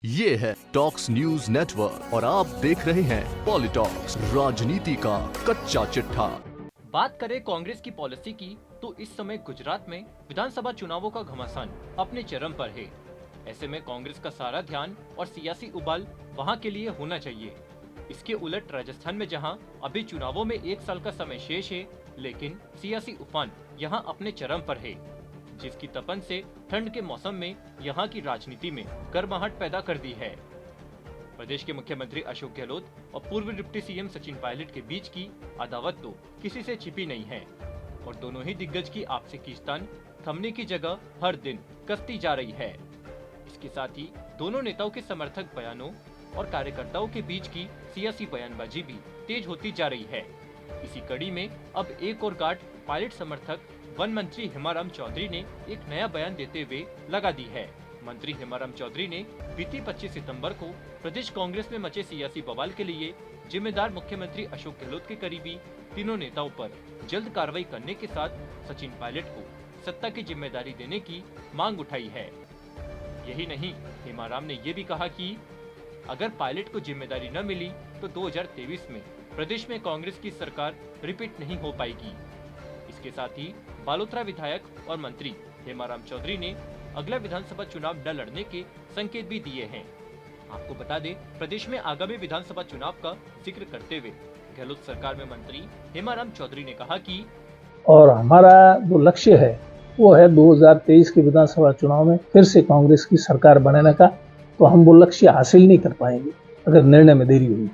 ये है talks news network और आप देख रहे हैं पॉलिटॉक्स, राजनीति का कच्चा चिट्ठा। बात करें कांग्रेस की पॉलिसी की तो इस समय गुजरात में विधानसभा चुनावों का घमासान अपने चरम पर है। ऐसे में कांग्रेस का सारा ध्यान और सियासी उबाल वहां के लिए होना चाहिए। इसके उलट राजस्थान में जहां अभी चुनावों में 1 साल का समय शेष है, लेकिन सियासी उफान यहां अपने चरम पर है, जिसकी तपन से ठंड के मौसम में यहां की राजनीति में गर्माहट पैदा कर दी है। प्रदेश के मुख्यमंत्री अशोक गहलोत और पूर्व डिप्टी सीएम सचिन पायलट के बीच की अदावत तो किसी से छिपी नहीं है और दोनों ही दिग्गज की आपसी खींचतान थमने की जगह हर दिन कसती जा रही है। इसके साथ ही दोनों नेताओं के समर्थक बयानों और कार्यकर्ताओं के बीच की सियासी बयानबाजी भी तेज होती जा रही है। इसी कड़ी में अब एक और गांठ पायलट समर्थक वन मंत्री हेमाराम चौधरी ने एक नया बयान देते हुए लगा दी है। मंत्री हेमाराम चौधरी ने बीती 25 सितंबर को प्रदेश कांग्रेस में मचे सियासी बवाल के लिए जिम्मेदार मुख्यमंत्री अशोक गहलोत के करीबी तीनों नेताओं पर जल्द कार्रवाई करने के साथ सचिन पायलट को सत्ता की जिम्मेदारी देने की मांग उठाई है। यही नहीं, हेमाराम ने ये भी कहा कि अगर पायलट को जिम्मेदारी न मिली तो 2023 में प्रदेश में कांग्रेस की सरकार रिपीट नहीं हो पाएगी। इसके साथ ही बालोतरा विधायक और मंत्री हेमाराम चौधरी ने अगला विधानसभा चुनाव न लड़ने के संकेत भी दिए हैं। आपको बता दें, प्रदेश में आगामी विधानसभा चुनाव का जिक्र करते हुए गहलोत सरकार में मंत्री हेमाराम चौधरी ने कहा कि और हमारा जो लक्ष्य है वो है 2023 के विधानसभा चुनाव में फिर से कांग्रेस की सरकार बनाने का, तो हम वो लक्ष्य हासिल नहीं कर पाएंगे अगर निर्णय में देरी हुई।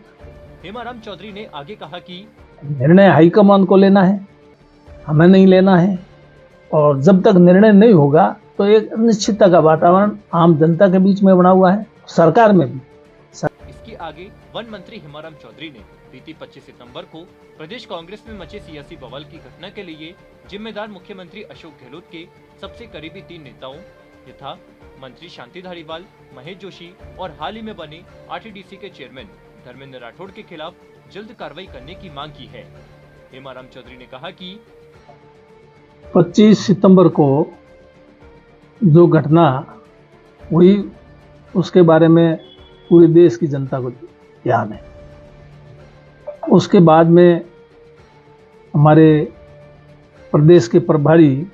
हेमाराम चौधरी ने आगे कहा कि निर्णय हाईकमान को लेना है, हमें नहीं लेना है, और जब तक निर्णय नहीं होगा तो एक अनिश्चितता का वातावरण आम जनता के बीच में बना हुआ है, सरकार में भी। इसके आगे वन मंत्री हेमाराम चौधरी ने बीती 25 सितंबर को प्रदेश कांग्रेस में मचे सियासी बवाल की घटना के लिए जिम्मेदार मुख्यमंत्री अशोक गहलोत के सबसे करीबी 3 नेताओं यथा मंत्री शांति धारीवाल, महेश जोशी और हाल ही में बने आरटीडीसी के चेयरमैन धर्मेंद्र राठौड़ के खिलाफ जल्द कार्रवाई करने की मांग की है। हेमाराम चौधरी ने कहा कि 25 सितंबर को जो घटना हुई उसके बारे में पूरे देश की जनता को ध्यान है। उसके बाद में हमारे प्रदेश के प्रभारी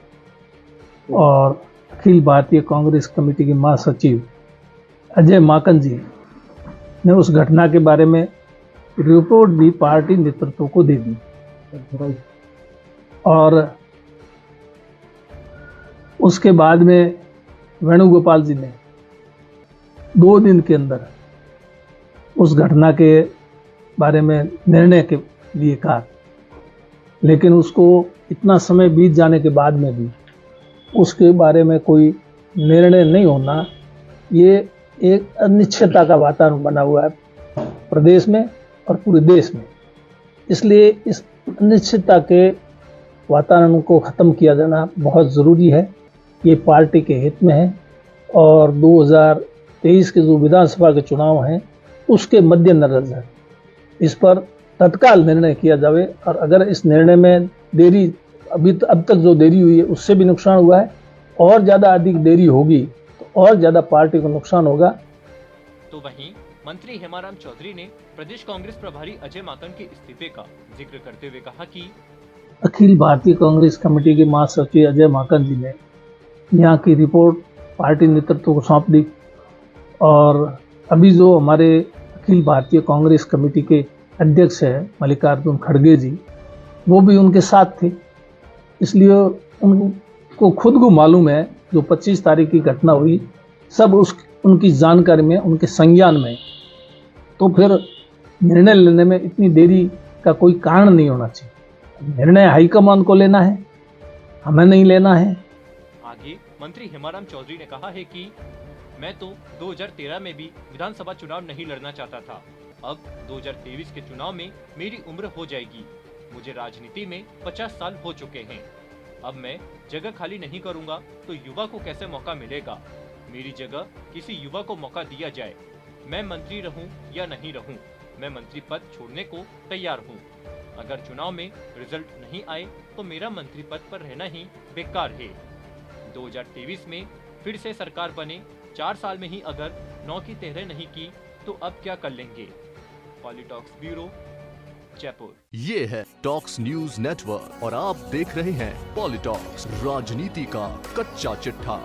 और अखिल भारतीय कांग्रेस कमेटी के महासचिव अजय माकन जी ने उस घटना के बारे में रिपोर्ट भी पार्टी नेतृत्व को दे दी और उसके बाद में वेणुगोपाल जी ने 2 दिन के अंदर उस घटना के बारे में निर्णय के लिए कहा, लेकिन उसको इतना समय बीत जाने के बाद में भी उसके बारे में कोई निर्णय नहीं होना, ये एक अनिश्चितता का वातावरण बना हुआ है प्रदेश में और पूरे देश में। इसलिए इस अनिश्चितता के वातावरण को ख़त्म किया जाना बहुत ज़रूरी है, ये पार्टी के हित में है और 2023 के जो विधानसभा के चुनाव हैं उसके मद्देनजर इस पर तत्काल निर्णय किया जावे। और अगर इस निर्णय में देरी अब तक जो देरी हुई है उससे भी नुकसान हुआ है, और ज़्यादा अधिक देरी होगी तो और ज़्यादा पार्टी को नुकसान होगा। तो वहीं मंत्री हेमाराम चौधरी ने प्रदेश कांग्रेस प्रभारी अजय माकन के इस्तीफे का जिक्र करते हुए कहा कि अखिल भारतीय कांग्रेस कमेटी के महासचिव अजय माकन जी ने यहाँ की रिपोर्ट पार्टी नेतृत्व को सौंप दी और अभी जो हमारे अखिल भारतीय कांग्रेस कमेटी के अध्यक्ष है मल्लिकार्जुन खड़गे जी, वो भी उनके साथ थे। इसलिए उनको खुद को मालूम है जो 25 तारीख की घटना हुई सब उनकी जानकारी में, उनके संज्ञान में, तो फिर निर्णय लेने में इतनी देरी का कोई कारण नहीं होना चाहिए। निर्णय हाईकमान को लेना है, हमें नहीं लेना है। आगे मंत्री हेमाराम चौधरी ने कहा है कि मैं तो 2013 में भी विधानसभा चुनाव नहीं लड़ना चाहता था। अब 2023 के चुनाव में मेरी उम्र हो जाएगी। मुझे राजनीति में 50 साल हो चुके हैं। अब मैं जगह खाली नहीं करूंगा तो युवा को कैसे मौका मिलेगा। मेरी जगह किसी युवा को मौका दिया जाए। मैं मंत्री रहूं या नहीं रहूं, मैं मंत्री पद छोड़ने को तैयार हूं। अगर चुनाव में रिजल्ट नहीं आए तो मेरा मंत्री पद पर रहना ही बेकार है। 2023 में फिर से सरकार बने, 4 साल में ही अगर 9 की 13 नहीं की तो अब क्या कर लेंगे। पॉलिटॉक्स ब्यूरो, जयपुर। ये है टॉक्स न्यूज नेटवर्क और आप देख रहे हैं पॉलिटॉक्स, राजनीति का कच्चा चिट्ठा।